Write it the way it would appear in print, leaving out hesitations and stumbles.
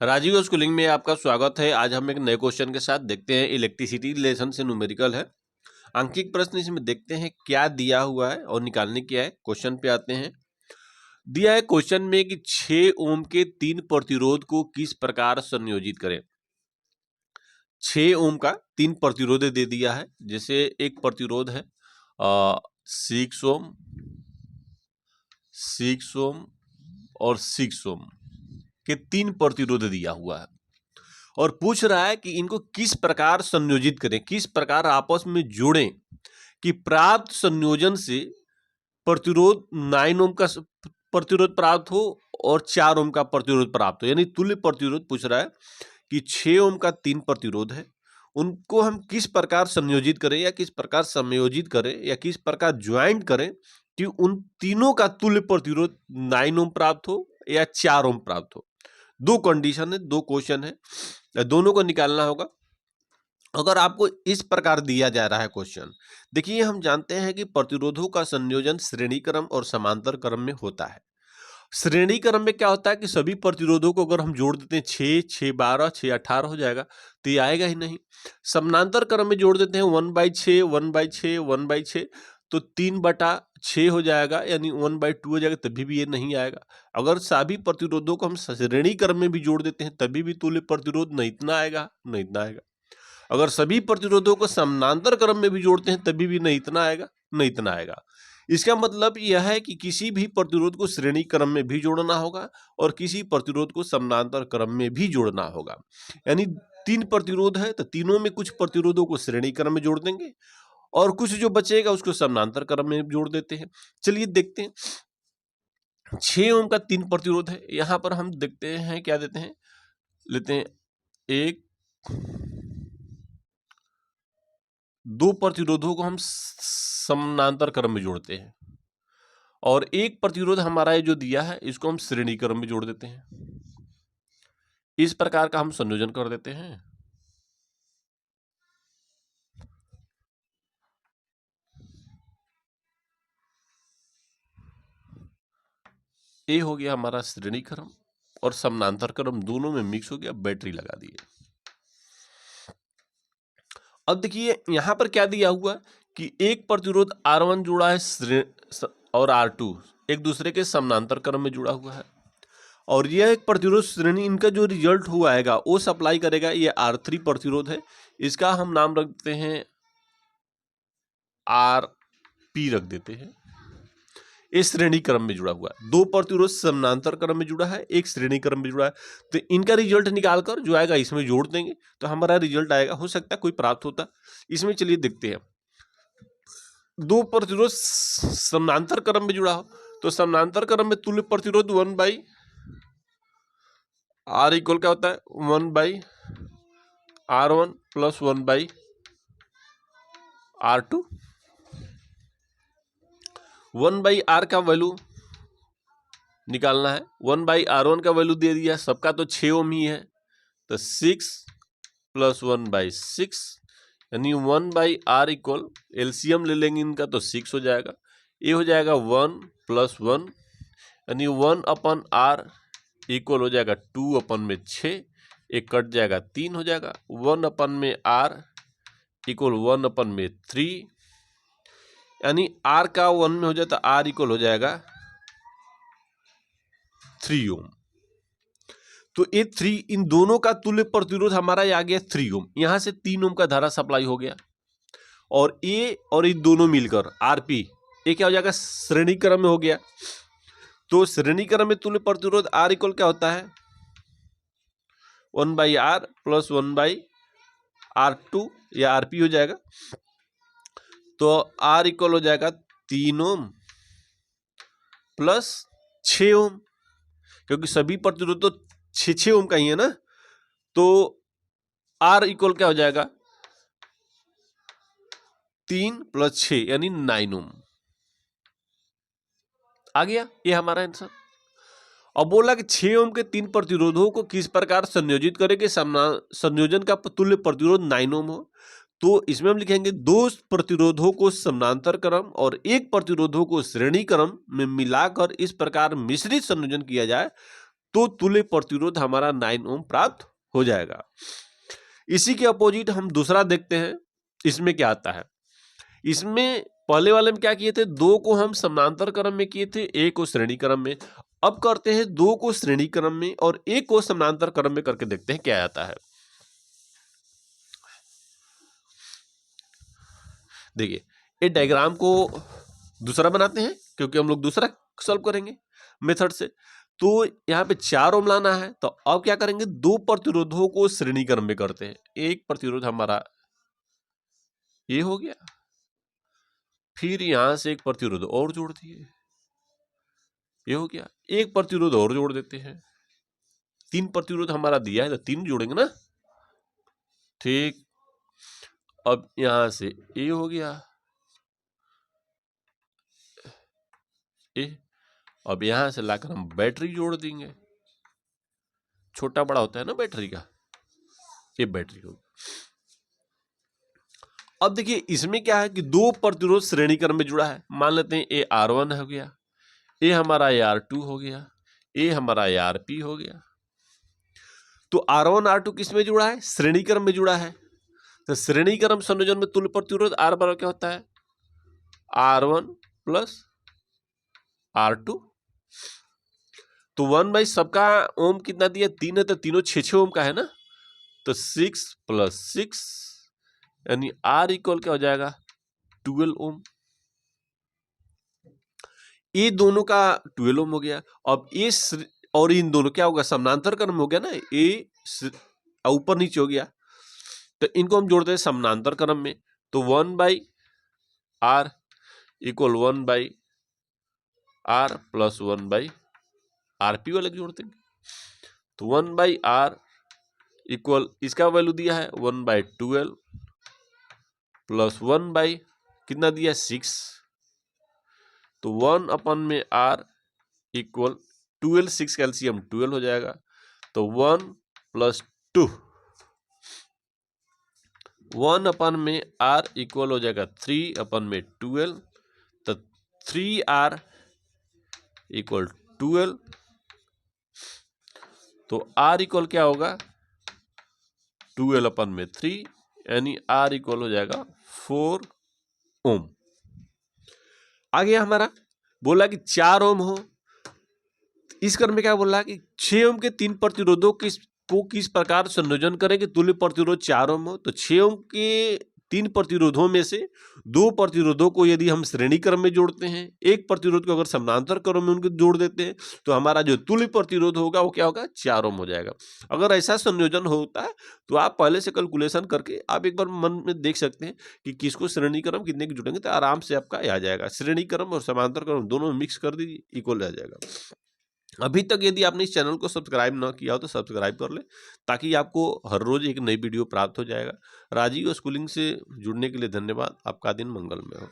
Rajiv schooling में आपका स्वागत है। आज हम एक नए क्वेश्चन के साथ देखते हैं। इलेक्ट्रिसिटी रिलेशन से न्यूमेरिकल है, अंकित प्रश्न। इसमें देखते हैं क्या दिया हुआ है और निकालने क्या है। क्वेश्चन पे आते हैं। दिया है क्वेश्चन में कि 6 ओम के 3 प्रतिरोध को किस प्रकार संयोजित करें। 6 ओम का 3 प्रतिरोध दे दिया है। जैसे एक प्रतिरोध है 6 ओम, 6 ओम और 6 ओम के 3 प्रतिरोध दिया हुआ है और पूछ रहा है कि इनको किस प्रकार संयोजित करें, किस प्रकार आपस में जोड़ें कि प्राप्त संयोजन से प्रतिरोध 9 ओम का प्रतिरोध प्राप्त हो और 4 ओम का प्रतिरोध प्राप्त हो। यानी तुल्य प्रतिरोध पूछ रहा है कि 6 ओम का 3 प्रतिरोध है, उनको हम किस प्रकार संयोजित करें या किस प्रकार संयोजित करें या किस प्रकार ज्वाइंट करें कि उन तीनों का तुल्य प्रतिरोध 9 ओम प्राप्त हो या 4 ओम प्राप्त हो। दो कंडीशन है, दो क्वेश्चन है, दोनों को निकालना होगा। अगर आपको इस प्रकार दिया जा रहा है क्वेश्चन, देखिए हम जानते हैं कि प्रतिरोधों का संयोजन श्रेणी क्रम और समांतर क्रम में होता है। श्रेणी क्रम में क्या होता है कि सभी प्रतिरोधों को अगर हम जोड़ देते हैं 6, 6, 12, 6, 18 हो जाएगा, तो ये आएगा ही नहीं। समांतर क्रम में जोड़ देते हैं 1/6, 1/6, 1/6, तो 3/6 हो जाएगा, यानी 1/2 हो जाएगा, तभी भी ये नहीं आएगा। अगर सभी प्रतिरोधों को हम श्रेणी क्रम में भी जोड़ देते हैं तभी भी तुल्य प्रतिरोध नहीं इतना आएगा, नहीं इतना आएगा। अगर सभी प्रतिरोधों को समानांतर क्रम में भी जोड़ते हैं तभी भी नहीं इतना आएगा, नहीं इतना आएगा। इसका मतलब यह है कि किसी भी प्रतिरोध को श्रेणी क्रम में भी जोड़ना होगा और किसी प्रतिरोध को समानांतर क्रम में भी जोड़ना होगा। यानी 3 प्रतिरोध है तो तीनों में कुछ प्रतिरोधों को श्रेणी क्रम में जोड़ देंगे और कुछ जो बचेगा उसको समानांतर क्रम में जोड़ देते हैं। चलिए देखते हैं। 6 ओम का 3 प्रतिरोध है। यहां पर हम देखते हैं क्या देते हैं, लेते हैं एक, 2 प्रतिरोधों को हम समानांतर क्रम में जोड़ते हैं और एक प्रतिरोध हमारा ये जो दिया है इसको हम श्रेणी क्रम में जोड़ देते हैं। इस प्रकार का हम संयोजन कर देते हैं। ये हो गया हमारा श्रेणी क्रम और समानांतर क्रम दोनों में मिक्स हो गया, बैटरी लगा दिए। अब देखिए यहां पर क्या दिया हुआ कि एक प्रतिरोध R1 जुड़ा है और R2 एक दूसरे के समानांतर क्रम में जुड़ा हुआ है और यह एक प्रतिरोध श्रेणी, इनका जो रिजल्ट हुआ आएगा वो सप्लाई करेगा। ये R3 प्रतिरोध है, इसका हम नाम रखते हैं RP रख देते हैं। इस श्रेणी क्रम में जुड़ा हुआ है। 2 प्रतिरोध समानांतर क्रम में जुड़ा है, एक श्रेणी क्रम में जुड़ा है, तो इनका रिजल्ट निकालकर जो आएगा इसमें जोड़ देंगे तो हमारा रिजल्ट आएगा। हो सकता है कोई प्राप्त होता इसमें। चलिए देखते हैं। 2 प्रतिरोध समानांतर क्रम में जुड़ा हो तो समानांतर क्रम में तुल्य प्रतिरोध 1/R इक्वल क्या होता है 1/R1 प्लस 1/R2। 1/R का वैल्यू निकालना है। 1/R1 का वैल्यू दे दिया, सबका तो 6 ओम ही है, तो 6 प्लस 1/6 यानी 1/R इक्वल, एलसीएम ले लेंगे इनका तो 6 हो जाएगा। ये हो जाएगा 1 प्लस 1 यानी 1/R इक्वल हो जाएगा 2/6, एक कट जाएगा 3 हो जाएगा। 1/R इक्वल 1/3 यानी R का 1 में हो जाता R इक्वल हो जाएगा 3 ओम। तो ये 3, इन दोनों का तुल्य प्रतिरोध हमारा आ गया 3 ओम। यहां से 3 ओम का धारा सप्लाई हो गया और ये दोनों मिलकर RP, ये क्या हो जाएगा श्रेणी क्रम में हो गया। तो श्रेणी क्रम में तुल्य प्रतिरोध R इक्वल क्या होता है 1/R प्लस 1/R2 या RP हो जाएगा। तो R इक्वल हो जाएगा 3 ओम प्लस 6 ओम, क्योंकि सभी प्रतिरोध तो 6 ओम का ही है ना। तो R इक्वल क्या हो जाएगा 3 प्लस 6 यानी 9 ओम। आ गया ये हमारा आंसर। अब बोला कि 6 ओम के 3 प्रतिरोधों को किस प्रकार संयोजित करें कि संयोजन का तुल्य प्रतिरोध 9 ओम हो। तो इसमें हम लिखेंगे 2 प्रतिरोधों को समानांतर क्रम और एक प्रतिरोधों को श्रेणी क्रम में मिलाकर इस प्रकार मिश्रित संयोजन किया जाए तो तुल्य प्रतिरोध हमारा 9 ओम प्राप्त हो जाएगा। इसी के अपोजिट हम दूसरा देखते हैं, इसमें क्या आता है। इसमें पहले वाले में क्या किए थे, 2 को हम समानांतर क्रम में किए थे, 1 को श्रेणी क्रम में। अब करते हैं 2 को श्रेणी क्रम में और 1 को समानांतर क्रम में करके देखते हैं क्या आता है। देखिए, ये डायग्राम को दूसरा बनाते हैं क्योंकि हम लोग दूसरा सॉल्व करेंगे मेथड से। तो यहाँ पे 4 ओम लाना है, तो अब क्या करेंगे, 2 प्रतिरोधों को श्रेणी क्रम में करते हैं। एक प्रतिरोध हमारा ये हो गया, फिर यहां से एक प्रतिरोध और जोड़ दिए, ये हो गया। एक प्रतिरोध और जोड़ देते हैं, 3 प्रतिरोध हमारा दिया है तो 3 जोड़ेंगे ना, ठीक। अब यहां से ये हो गया, ये। अब यहां से लाकर हम बैटरी जोड़ देंगे, छोटा बड़ा होता है ना बैटरी का, ये बैटरी होगी। अब देखिए इसमें क्या है कि 2 प्रतिरोध श्रेणी क्रम में जुड़ा है। मान लेते हैं ये R1 हो गया, ये हमारा R2 हो गया, ये हमारा RP हो गया। तो R1 R2 किस में जुड़ा है, श्रेणी क्रम में जुड़ा है। तो श्रेणी क्रम संयोजन में तुल्य प्रतिरोध R बराबर क्या होता है, R1 प्लस R2। तो 1 बाई सबका ओम कितना दिया, 3 है, तो तीनों 6 ओम का है ना, तो 6 प्लस 6 यानी R इक्वल क्या हो जाएगा, 12 ओम। ये दोनों का 12 ओम हो गया। अब ये और इन दोनों क्या होगा, समानांतर क्रम हो गया ना, ये ऊपर नीचे हो गया, तो इनको हम जोड़ते हैं समानांतर क्रम में। तो 1 by r equal 1 by r plus 1 by RP वाले जोड़ देंगे। तो 1 बाई आर इक्वल, इसका वैल्यू दिया है 1 बाई 12 प्लस 1 बाई कितना दिया, 6। तो 1 अपन में R इक्वल 12, 6 कैल्शियम 12 हो जाएगा। तो 1 प्लस 2, 1 अपन में R इक्वल हो जाएगा 3 अपन में 12, तो 3R इक्वल 12। तो R इक्वल क्या होगा, 12 अपन में 3, यानी R इक्वल हो जाएगा 4 ओम। आगे हमारा बोला कि 4 ओम हो, इस क्रम में क्या बोला कि 6 ओम के 3 प्रतिरोधों को किस प्रकार संयोजन करें कि तुल्य प्रतिरोध 4 ओम हो। तो 6 ओम के 3 प्रतिरोधों में से 2 प्रतिरोधों को यदि हम श्रेणी क्रम में जोड़ते हैं, एक प्रतिरोध को अगर समानांतर क्रम में उनको जोड़ देते हैं, तो हमारा जो तुल्य प्रतिरोध होगा वो क्या होगा, 4 ओम हो जाएगा। अगर ऐसा संयोजन होता है तो आप पहले से कैलकुलेशन करके आप एक बार मन में देख सकते हैं कि किसको श्रेणी क्रम कितने के जुड़ेंगे, तो आराम से आपका आ जाएगा। श्रेणी क्रम और समानांतर क्रम दोनों मिक्स कर दीजिए, इक्वल आ जाएगा। अभी तक यदि आपने इस चैनल को सब्सक्राइब ना किया हो तो सब्सक्राइब कर ले, ताकि आपको हर रोज एक नई वीडियो प्राप्त हो जाएगा। राजीव स्कूलिंग से जुड़ने के लिए धन्यवाद। आपका दिन मंगलमय हो।